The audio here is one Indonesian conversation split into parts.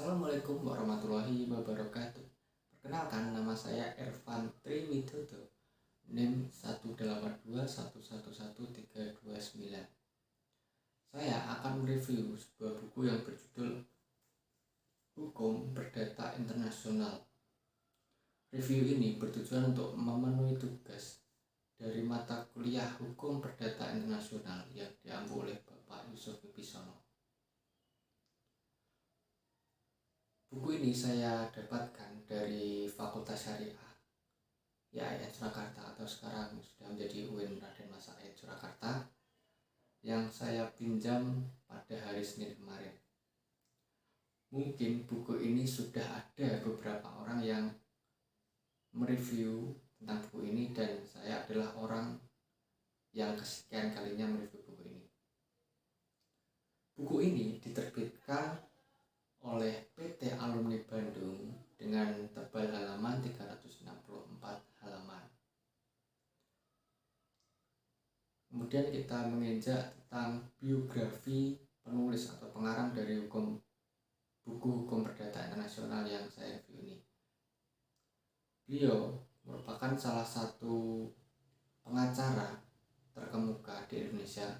Assalamualaikum warahmatullahi wabarakatuh. Perkenalkan, nama saya Ervan Triwidodo, NIM 182111329. Saya akan mereview sebuah buku yang berjudul Hukum Perdata Internasional. Review ini bertujuan untuk memenuhi tugas dari mata kuliah Hukum Perdata Internasional yang diampu oleh Bapak Yusuf Wibisono. Buku ini saya dapatkan dari Fakultas Syariah IAIN Surakarta atau sekarang sudah menjadi UIN Raden Mas Said Surakarta, yang saya pinjam pada hari Senin kemarin. Mungkin buku ini sudah ada beberapa orang yang mereview tentang buku ini, dan saya adalah orang yang kesekian kalinya mereview buku ini. Buku ini diterbitkan oleh PT Alumni Bandung dengan tebal halaman 364 halaman. Kemudian kita menginjak tentang biografi penulis atau pengarang dari buku Hukum Perdata Internasional yang saya review ini. Beliau merupakan salah satu pengacara terkemuka di Indonesia.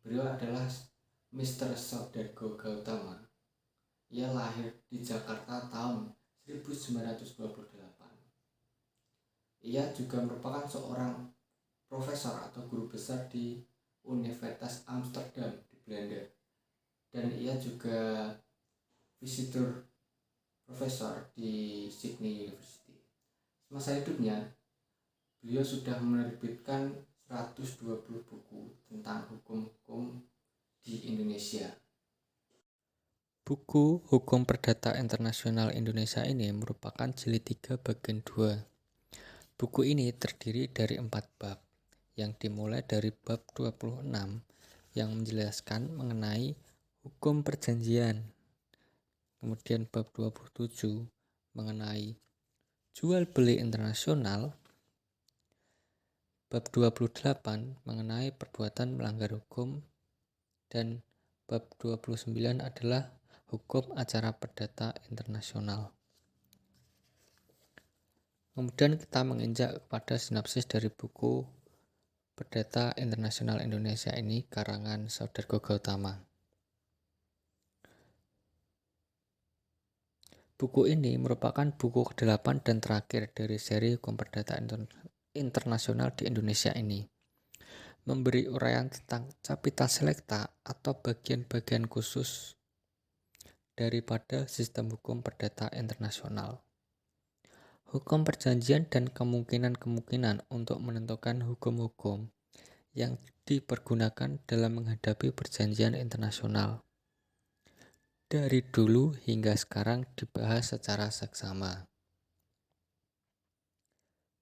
Beliau adalah Mr. Soedargo Gautama. Ia lahir di Jakarta tahun 1928. Ia juga merupakan seorang profesor atau guru besar di Universitas Amsterdam di Belanda, dan ia juga visitor profesor di Sydney University. Semasa hidupnya, beliau sudah menerbitkan 120 buku tentang hukum-hukum di Indonesia. Buku Hukum Perdata Internasional Indonesia ini merupakan jilid 3 bagian 2. Buku ini terdiri dari 4 bab, yang dimulai dari bab 26 yang menjelaskan mengenai hukum perjanjian. Kemudian bab 27 mengenai jual beli internasional. Bab 28 mengenai perbuatan melanggar hukum, dan bab 29 adalah hukum acara perdata internasional. Kemudian kita menginjak kepada sinopsis dari buku Perdata Internasional Indonesia ini karangan Soedargo Gautama. Buku ini merupakan buku ke-8 dan terakhir dari seri Hukum Perdata Internasional di Indonesia ini. Memberi uraian tentang capitas selecta atau bagian-bagian khusus daripada sistem hukum perdata internasional, hukum perjanjian, dan kemungkinan-kemungkinan untuk menentukan hukum-hukum yang dipergunakan dalam menghadapi perjanjian internasional. Dari dulu hingga sekarang dibahas secara seksama.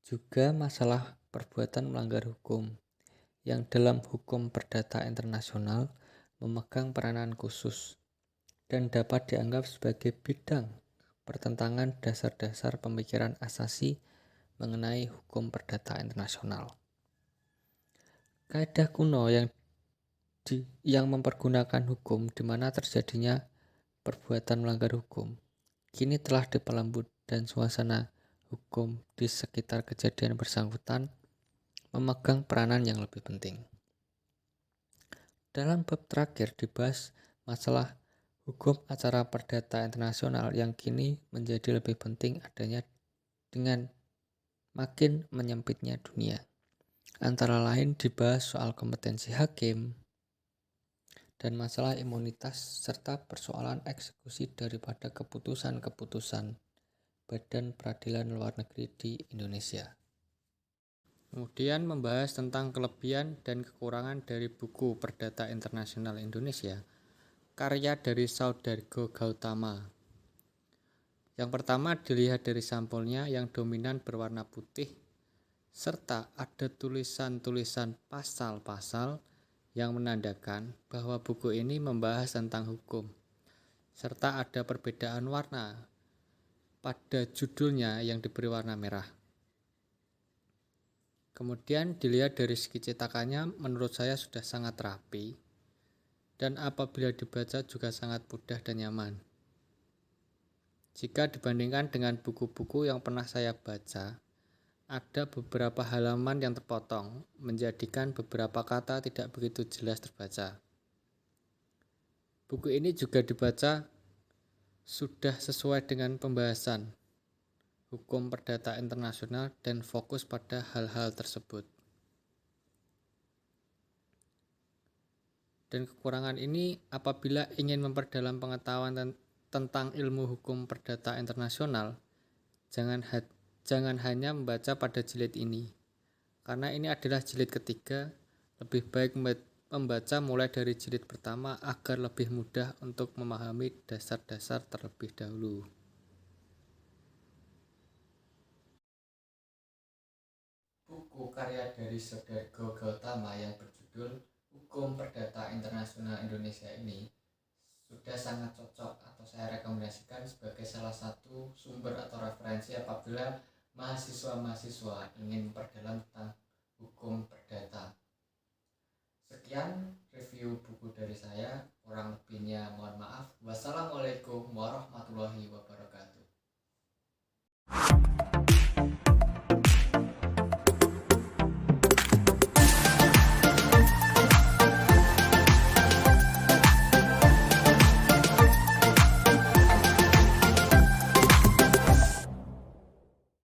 Juga masalah perbuatan melanggar hukum, yang dalam hukum perdata internasional memegang peranan khusus dan dapat dianggap sebagai bidang pertentangan dasar-dasar pemikiran asasi mengenai hukum perdata internasional. Kaidah kuno yang mempergunakan hukum di mana terjadinya perbuatan melanggar hukum kini telah dipelembut, dan suasana hukum di sekitar kejadian bersangkutan memegang peranan yang lebih penting. Dalam bab terakhir dibahas masalah hukum acara perdata internasional yang kini menjadi lebih penting adanya dengan makin menyempitnya dunia. Antara lain dibahas soal kompetensi hakim dan masalah imunitas serta persoalan eksekusi daripada keputusan-keputusan Badan Peradilan Luar Negeri di Indonesia. Kemudian membahas tentang kelebihan dan kekurangan dari buku Perdata Internasional Indonesia, karya dari Soedargo Gautama. Yang pertama dilihat dari sampulnya yang dominan berwarna putih, serta ada tulisan-tulisan pasal-pasal yang menandakan bahwa buku ini membahas tentang hukum, serta ada perbedaan warna pada judulnya yang diberi warna merah. Kemudian dilihat dari segi cetakannya, menurut saya sudah sangat rapi, dan apabila dibaca juga sangat mudah dan nyaman. Jika dibandingkan dengan buku-buku yang pernah saya baca, ada beberapa halaman yang terpotong, menjadikan beberapa kata tidak begitu jelas terbaca. Buku ini juga dibaca sudah sesuai dengan pembahasan hukum perdata internasional dan fokus pada hal-hal tersebut. Dan kekurangan ini apabila ingin memperdalam pengetahuan tentang ilmu hukum perdata internasional, jangan hanya membaca pada jilid ini. Karena ini adalah jilid ketiga, lebih baik membaca mulai dari jilid pertama agar lebih mudah untuk memahami dasar-dasar terlebih dahulu. Buku karya dari Soedargo Gautama yang berjudul Hukum Perdata Internasional Indonesia ini sudah sangat cocok atau saya rekomendasikan sebagai salah satu sumber atau referensi apabila mahasiswa-mahasiswa ingin memperdalam tentang hukum perdata. Sekian